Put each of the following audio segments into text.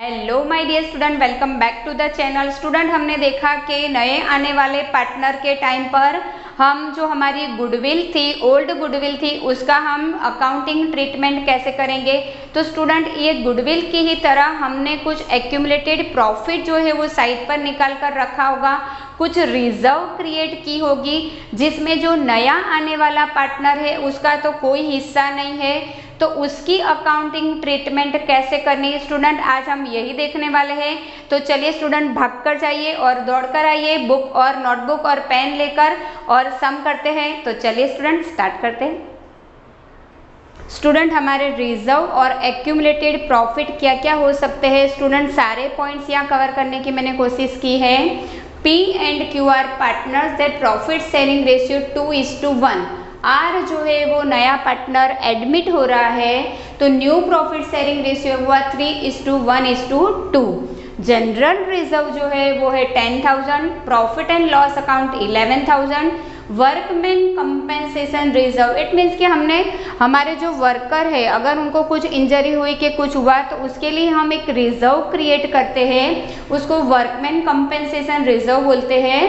Hello my dear student, welcome back to the channel. Student, हमने देखा कि नए आने वाले पार्टनर के टाइम पर हम जो हमारी गुडविल थी, ओल्ड गुडविल थी, उसका हम अकाउंटिंग ट्रीटमेंट कैसे करेंगे। तो स्टूडेंट, ये गुडविल की ही तरह हमने कुछ एक्यूमुलेटेड प्रॉफिट जो है वो साइड पर निकाल कर रखा होगा, कुछ रिजर्व क्रिएट की होगी जिसमें जो नया आने वाला पार्टनर है उसका तो कोई हिस्सा नहीं है, तो उसकी अकाउंटिंग ट्रीटमेंट कैसे करनी है स्टूडेंट, आज हम यही देखने वाले हैं। तो चलिए स्टूडेंट, भाग कर जाइए और दौड़ कर आइए बुक और नोटबुक और पेन लेकर और सम करते हैं। तो चलिए स्टूडेंट, स्टार्ट करते हैं। स्टूडेंट, हमारे रिजर्व और एक्यूमुलेटेड प्रॉफिट क्या क्या हो सकते हैं स्टूडेंट, सारे पॉइंट्स यहाँ कवर करने की मैंने कोशिश की है। P and Q are partners that profit sharing ratio 2:1। R जो है वो नया पार्टनर एडमिट हो रहा है, तो न्यू प्रॉफिट शेयरिंग रेशियो हुआ 3:1:2। जनरल रिजर्व जो है वो है 10,000, profit and loss account 11,000, workman compensation reserve, it means कि हमने हमारे जो वर्कर है अगर उनको कुछ इंजरी हुई कि कुछ हुआ तो उसके लिए हम एक रिजर्व क्रिएट करते हैं, उसको वर्कमैन कंपेंसेशन रिजर्व बोलते हैं।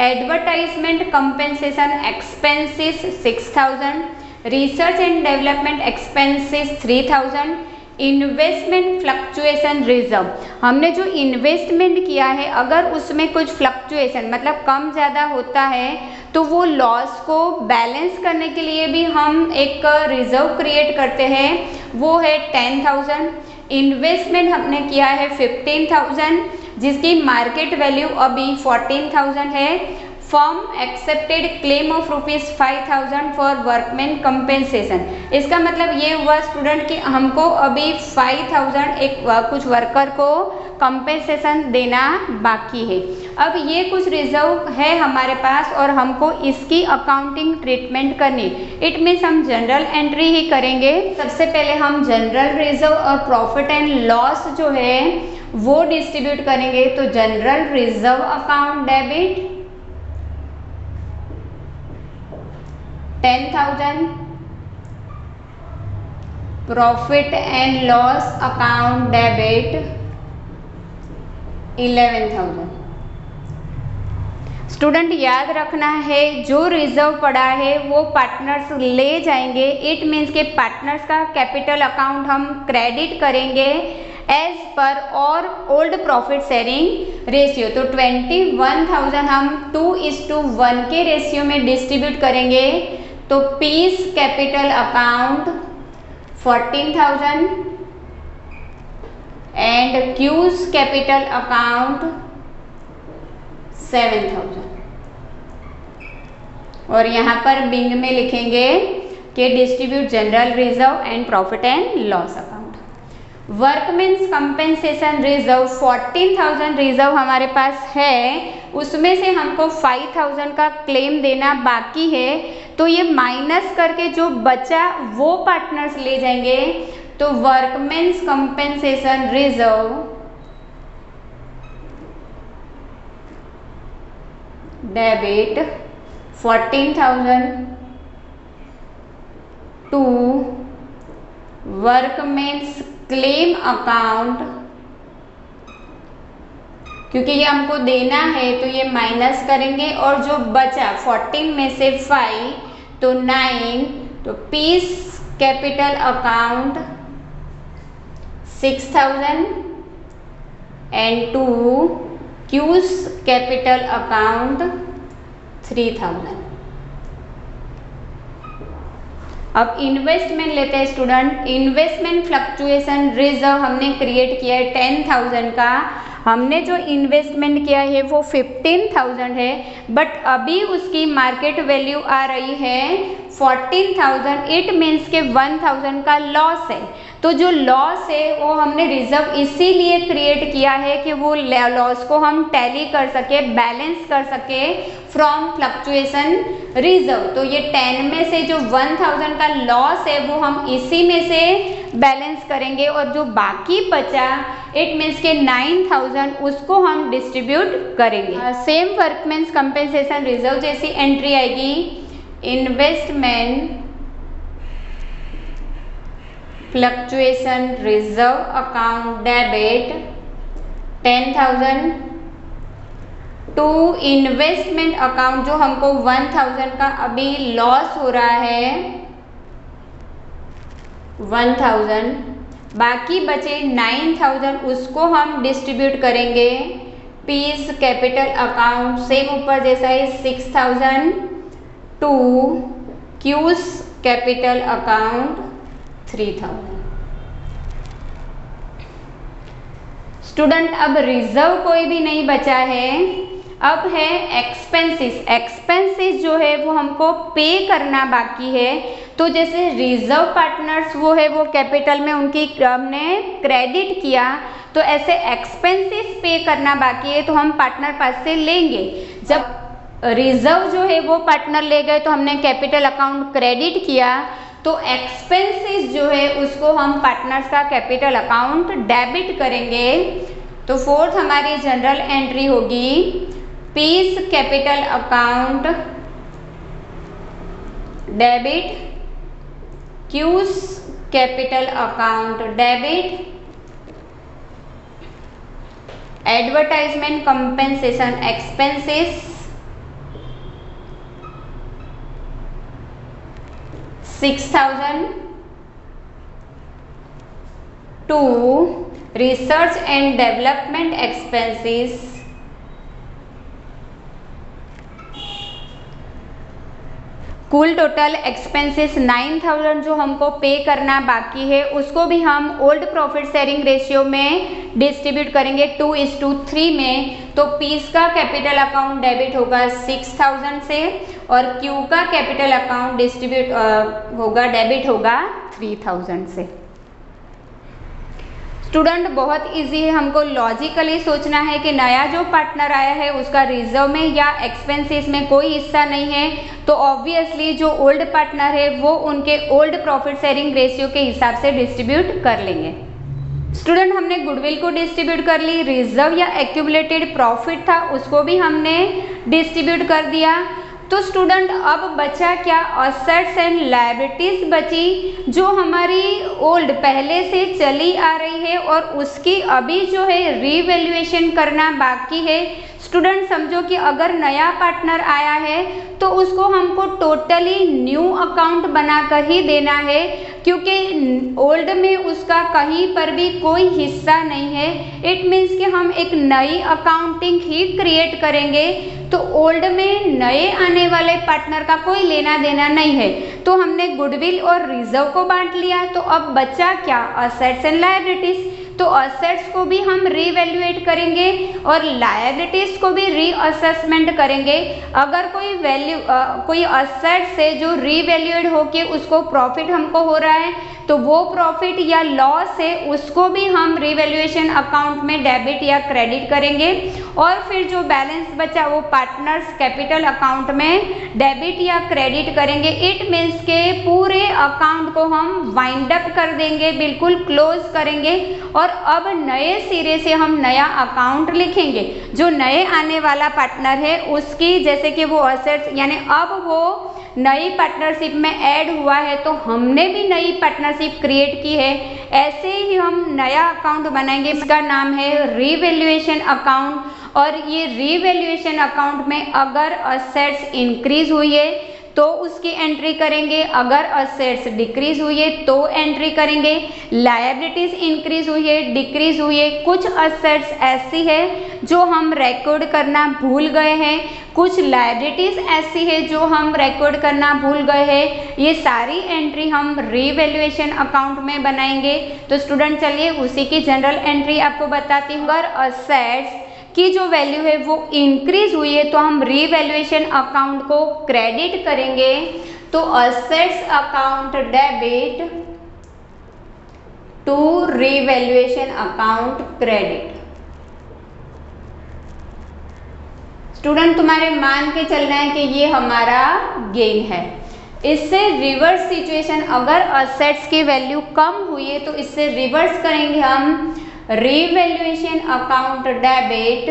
Advertisement compensation expenses 6,000, research and development expenses 3,000, investment fluctuation reserve, हमने जो इन्वेस्टमेंट किया है अगर उसमें कुछ फ्लक्चुएशन मतलब कम ज़्यादा होता है तो वो लॉस को बैलेंस करने के लिए भी हम एक रिजर्व क्रिएट करते हैं, वो है 10,000। इन्वेस्टमेंट हमने किया है 15,000 जिसकी मार्केट वैल्यू अभी 14,000 है। Firm accepted claim of ₹5,000 for workman compensation, इसका मतलब ये हुआ स्टूडेंट कि हमको अभी 5,000 एक कुछ वर्कर को कंपेंसेशन देना बाकी है। अब ये कुछ रिजर्व है हमारे पास और हमको इसकी अकाउंटिंग ट्रीटमेंट करनी, इट मीन्स हम जनरल एंट्री ही करेंगे। सबसे पहले हम जनरल रिजर्व और प्रॉफिट एंड लॉस जो है वो डिस्ट्रीब्यूट करेंगे। तो general reserve account debit 10,000, profit and loss account debit 11,000। Student, याद रखना है जो रिजर्व पड़ा है वो पार्टनर्स ले जाएंगे, इट मीन्स के पार्टनर्स का कैपिटल अकाउंट हम क्रेडिट करेंगे एज पर और ओल्ड प्रॉफिट शेयरिंग रेशियो। तो 21,000 हम 2:1 के रेशियो में डिस्ट्रीब्यूट करेंगे। तो P's capital account 14,000 and Q's capital account 7,000। और यहाँ पर बिंग में लिखेंगे कि distribute general reserve and profit and loss account. Workmen's compensation reserve 14,000 reserve हमारे पास है, उसमें से हमको 5,000 का क्लेम देना बाकी है, तो ये माइनस करके जो बचा वो पार्टनर्स ले जाएंगे। तो workmen's compensation reserve debit 14,000 to workmen's claim account, क्योंकि ये हमको देना है तो ये माइनस करेंगे और जो बचा 14 में से 5 तो 9, तो P's capital account 6,000 and two Q's capital account 3,000। अब इन्वेस्टमेंट लेते हैं स्टूडेंट। इन्वेस्टमेंट फ्लक्चुएशन रिजर्व हमने क्रिएट किया है 10,000 का, हमने जो इन्वेस्टमेंट किया है वो 15,000 है, बट अभी उसकी मार्केट वैल्यू आ रही है 14,000, इट मीन्स के 1,000 का लॉस है। तो जो लॉस है वो हमने रिजर्व इसीलिए क्रिएट किया है कि वो लॉस को हम टैली कर सके, बैलेंस कर सके फ्रॉम फ्लक्चुएशन रिजर्व। तो ये 10 में से जो 1,000 का लॉस है वो हम इसी में से बैलेंस करेंगे और जो बाकी बचा इट मीन्स के 9,000 उसको हम डिस्ट्रीब्यूट करेंगे। सेम वर्कमेंस कंपेंसेशन रिजर्व जैसी एंट्री आएगी, investment fluctuation reserve account debit 10,000 to investment account जो हमको 1,000 का अभी लॉस हो रहा है 1,000, बाकी बचे 9,000 उसको हम डिस्ट्रीब्यूट करेंगे पीस कैपिटल अकाउंट सेम ऊपर जैसा है 6,000 to Q's capital account 3,000। Student अब रिजर्व कोई भी नहीं बचा है, अब है एक्सपेंसेस। एक्सपेंसेस जो है वो हमको पे करना बाकी है। तो जैसे रिजर्व पार्टनर्स वो है वो कैपिटल में उनकी हमने क्रेडिट किया, तो ऐसे एक्सपेंसेस पे करना बाकी है तो हम पार्टनर पास से लेंगे। जब रिजर्व जो है वो पार्टनर ले गए तो हमने कैपिटल अकाउंट क्रेडिट किया, तो एक्सपेंसेस जो है उसको हम पार्टनर्स का कैपिटल अकाउंट डेबिट करेंगे। तो फोर्थ हमारी जनरल एंट्री होगी P's capital account debit, Q's capital account debit, advertisement compensation expenses 6,000 to research and development expenses कुल टोटल एक्सपेंसेस 9,000 जो हमको पे करना बाकी है उसको भी हम ओल्ड प्रॉफिट शेयरिंग रेशियो में डिस्ट्रीब्यूट करेंगे 2:3 में। तो पीस का कैपिटल अकाउंट डेबिट होगा 6,000 से और क्यू का कैपिटल अकाउंट डिस्ट्रीब्यूट होगा डेबिट होगा 3,000 से। स्टूडेंट बहुत इजी है, हमको लॉजिकली सोचना है कि नया जो पार्टनर आया है उसका रिजर्व में या एक्सपेंसेस में कोई हिस्सा नहीं है, तो ऑब्वियसली जो ओल्ड पार्टनर है वो उनके ओल्ड प्रॉफिट शेयरिंग रेशियो के हिसाब से डिस्ट्रीब्यूट कर लेंगे। स्टूडेंट हमने गुडविल को डिस्ट्रीब्यूट कर ली, रिजर्व या एक्यूमुलेटेड प्रॉफिट था उसको भी हमने डिस्ट्रीब्यूट कर दिया। तो स्टूडेंट अब बचा क्या, असेट्स एंड लायबिलिटीज बची जो हमारी ओल्ड पहले से चली आ रही है और उसकी अभी जो है रीवैल्यूएशन करना बाकी है। स्टूडेंट समझो कि अगर नया पार्टनर आया है तो उसको हमको टोटली न्यू अकाउंट बनाकर ही देना है, क्योंकि ओल्ड में उसका कहीं पर भी कोई हिस्सा नहीं है। इट मीन्स कि हम एक नई अकाउंटिंग ही क्रिएट करेंगे, तो ओल्ड में नए आने वाले पार्टनर का कोई लेना देना नहीं है। तो हमने गुडविल और रिजर्व को बांट लिया, तो अब बचा क्या, असेट्स एंड लायबिलिटीज। तो असेट्स को भी हम रीवैल्यूएट करेंगे और लायबिलिटीज को भी रीअसेसमेंट करेंगे। अगर कोई असेट्स है जो रीवैल्यूएट होके उसको प्रॉफिट हमको हो रहा है, तो वो प्रॉफिट या लॉस है उसको भी हम रीवैल्यूएशन अकाउंट में डेबिट या क्रेडिट करेंगे और फिर जो बैलेंस बचा वो पार्टनर्स कैपिटल अकाउंट में डेबिट या क्रेडिट करेंगे। इट मीन्स के पूरे अकाउंट को हम वाइंड अप कर देंगे, बिल्कुल क्लोज करेंगे और अब नए सिरे से हम नया अकाउंट लिखेंगे। जो नए आने वाला पार्टनर है उसकी जैसे कि वो असेट्स यानी अब वो नई पार्टनरशिप में ऐड हुआ है तो हमने भी नई पार्टनरशिप क्रिएट की है, ऐसे ही हम नया अकाउंट बनाएंगे। इसका नाम है रीवैल्यूएशन अकाउंट और ये रीवैल्यूएशन अकाउंट में अगर असेट्स इंक्रीज हुई है तो उसकी एंट्री करेंगे, अगर असेट्स डिक्रीज हुई है तो एंट्री करेंगे, लायबिलिटीज इंक्रीज हुई है डिक्रीज हुई है। कुछ असेट्स ऐसी है जो हम रिकॉर्ड करना भूल गए हैं, कुछ लायबिलिटीज ऐसी है जो हम रिकॉर्ड करना भूल गए हैं। ये सारी एंट्री हम रीवैल्यूएशन अकाउंट में बनाएंगे। तो स्टूडेंट चलिए उसी की जनरल एंट्री आपको बताती हूँ। अगर असेट्स की जो वैल्यू है वो इंक्रीज हुई है तो हम रीवैल्यूएशन अकाउंट को क्रेडिट करेंगे। तो assets account debit to revaluation account credit. Student तुम्हारे मान के चलना है कि ये हमारा गेन है। इससे रिवर्स सिचुएशन, अगर असेट्स की वैल्यू कम हुई है तो इससे रिवर्स करेंगे हम, revaluation account debit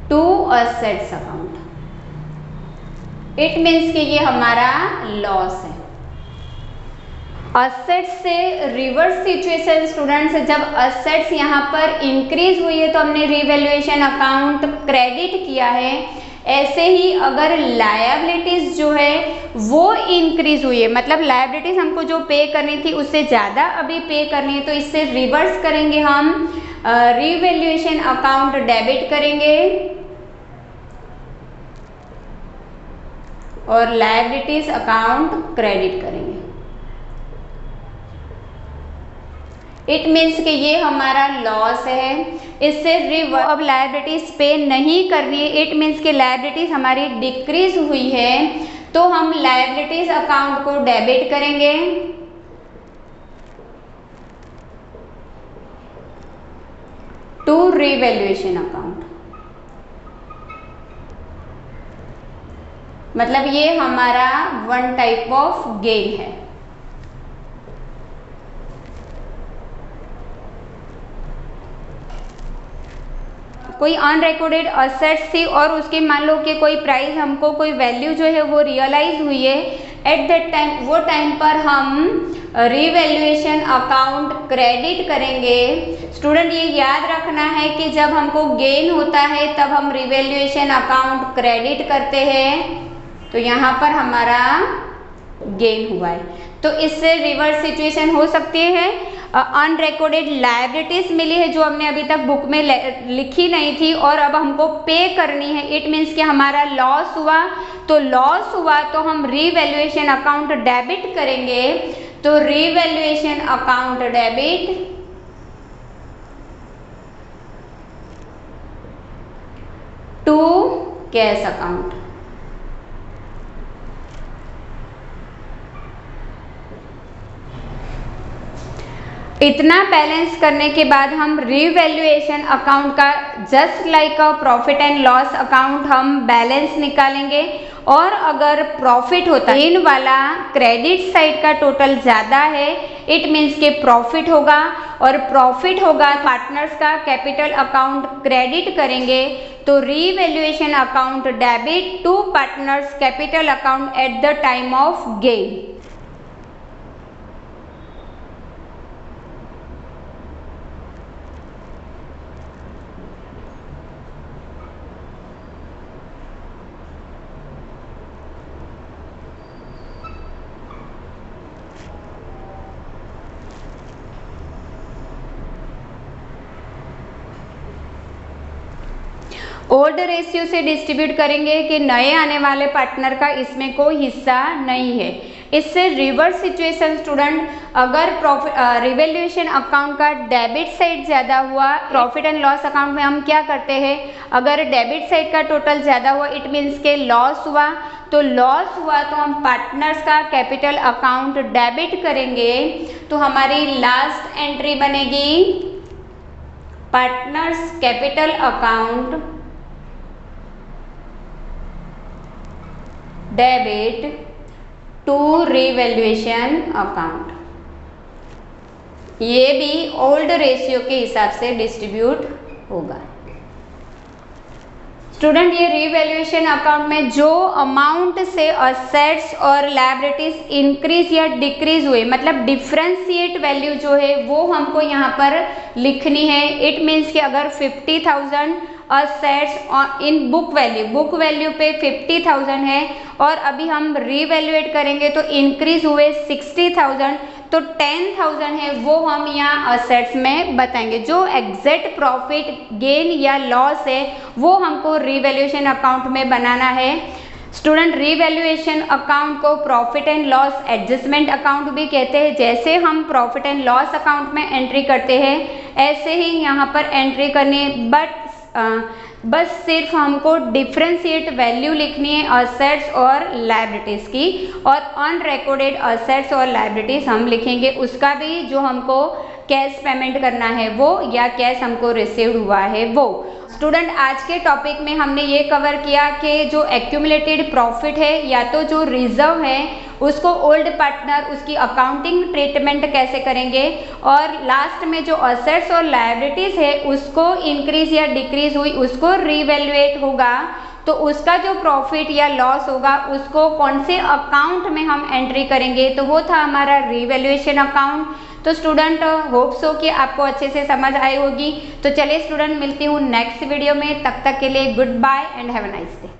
to assets account. It means कि ये हमारा लॉस है। असेट्स से रिवर्स सिचुएशन स्टूडेंट्स, जब असेट्स यहाँ पर इंक्रीज हुई है तो हमने रीवैल्यूएशन अकाउंट क्रेडिट किया है। ऐसे ही अगर लायबिलिटीज जो है वो इंक्रीज हुई है, मतलब लायबिलिटीज हमको जो पे करनी थी उससे ज़्यादा अभी पे करनी है, तो इससे रिवर्स करेंगे हम, रीवैल्यूएशन अकाउंट डेबिट करेंगे और लायबिलिटीज अकाउंट क्रेडिट करेंगे। इट मीन्स कि ये हमारा लॉस है, इससे अब लायबिलिटीज पे नहीं करनी है। इट मीन्स कि लायबिलिटीज हमारी डिक्रीज हुई है, तो हम लायबिलिटीज अकाउंट को डेबिट करेंगे टू रीवैल्यूएशन अकाउंट। मतलब ये हमारा वन टाइप ऑफ गेन है। कोई अनरिकॉर्डेड असेट्स थी और उसकी मान लो कि कोई प्राइस हमको कोई वैल्यू जो है वो रियलाइज हुई है, एट दैट टाइम वो टाइम पर हम रीवैल्यूएशन अकाउंट क्रेडिट करेंगे। स्टूडेंट ये याद रखना है कि जब हमको गेन होता है तब हम रीवैल्यूएशन अकाउंट क्रेडिट करते हैं, तो यहाँ पर हमारा गेन हुआ है। तो इससे रिवर्स सिचुएशन हो सकती है। अनरिकॉर्डेड लायबिलिटीज मिली है जो हमने अभी तक बुक में लिखी नहीं थी और अब हमको पे करनी है। इट मीन्स कि हमारा लॉस हुआ, तो लॉस हुआ तो हम रीवैल्यूएशन अकाउंट डेबिट करेंगे। तो revaluation account debit to cash account. इतना बैलेंस करने के बाद हम रीवैल्यूएशन अकाउंट का just like a profit and loss account हम बैलेंस निकालेंगे, और अगर प्रॉफिट होता है गेन वाला क्रेडिट साइड का टोटल ज़्यादा है, इट मीन्स के प्रॉफिट होगा, और प्रॉफिट होगा पार्टनर्स का कैपिटल अकाउंट क्रेडिट करेंगे। तो revaluation account debit to partners capital account at the time of gain. Old ratio से डिस्ट्रीब्यूट करेंगे कि नए आने वाले पार्टनर का इसमें कोई हिस्सा नहीं है। इससे रिवर्स सिचुएशन स्टूडेंट, अगर रिवैल्यूएशन अकाउंट का डेबिट साइड ज़्यादा हुआ, प्रॉफिट एंड लॉस अकाउंट में हम क्या करते हैं, अगर डेबिट साइड का टोटल ज़्यादा हुआ इट मीन्स के लॉस हुआ, तो लॉस हुआ तो हम पार्टनर्स का कैपिटल अकाउंट डेबिट करेंगे। तो हमारी लास्ट एंट्री बनेगी partners capital account debit to revaluation account. ये भी ओल्ड रेशियो के हिसाब से डिस्ट्रीब्यूट होगा। स्टूडेंट ये रीवैल्यूएशन अकाउंट में जो अमाउंट से असेट्स और लायबिलिटीज इंक्रीज या डिक्रीज हुए, मतलब डिफरेंशिएट वैल्यू जो है वो हमको यहाँ पर लिखनी है। इट मीन्स कि अगर 50,000 असेट्स इन बुक वैल्यू पे 50,000 है और अभी हम रीवैल्यूएट करेंगे तो इंक्रीज हुए 60,000, तो 10,000 है वो हम यहाँ असेट्स में बताएंगे। जो एग्जैक्ट प्रॉफिट गेन या लॉस है वो हमको रीवैल्यूएशन अकाउंट में बनाना है। स्टूडेंट रीवैल्यूएशन अकाउंट को profit and loss adjustment account भी कहते हैं। जैसे हम प्रॉफिट एंड लॉस अकाउंट में एंट्री करते हैं ऐसे ही यहाँ पर एंट्री करनी है, बस सिर्फ हमको डिफरेंशिएट वैल्यू लिखनी है असेट्स और लायबिलिटीज़ की, और अनरिकॉर्डेड असेट्स और लायबिलिटीज़ हम लिखेंगे उसका भी, जो हमको कैश पेमेंट करना है वो या कैश हमको रिसीव्ड हुआ है वो। स्टूडेंट आज के टॉपिक में हमने ये कवर किया कि जो एक्यूमुलेटेड प्रॉफिट है या तो जो रिजर्व है उसको ओल्ड पार्टनर उसकी अकाउंटिंग ट्रीटमेंट कैसे करेंगे, और लास्ट में जो असेट्स और लायबिलिटीज़ है उसको इंक्रीज या डिक्रीज हुई उसको रीवैल्यूएट होगा तो उसका जो प्रॉफिट या लॉस होगा उसको कौन से अकाउंट में हम एंट्री करेंगे, तो वो था हमारा रीवैल्यूएशन अकाउंट। तो स्टूडेंट होप सो कि आपको अच्छे से समझ आई होगी। तो चलिए स्टूडेंट, मिलती हूँ नेक्स्ट वीडियो में, तब तक के लिए good bye and have a nice day.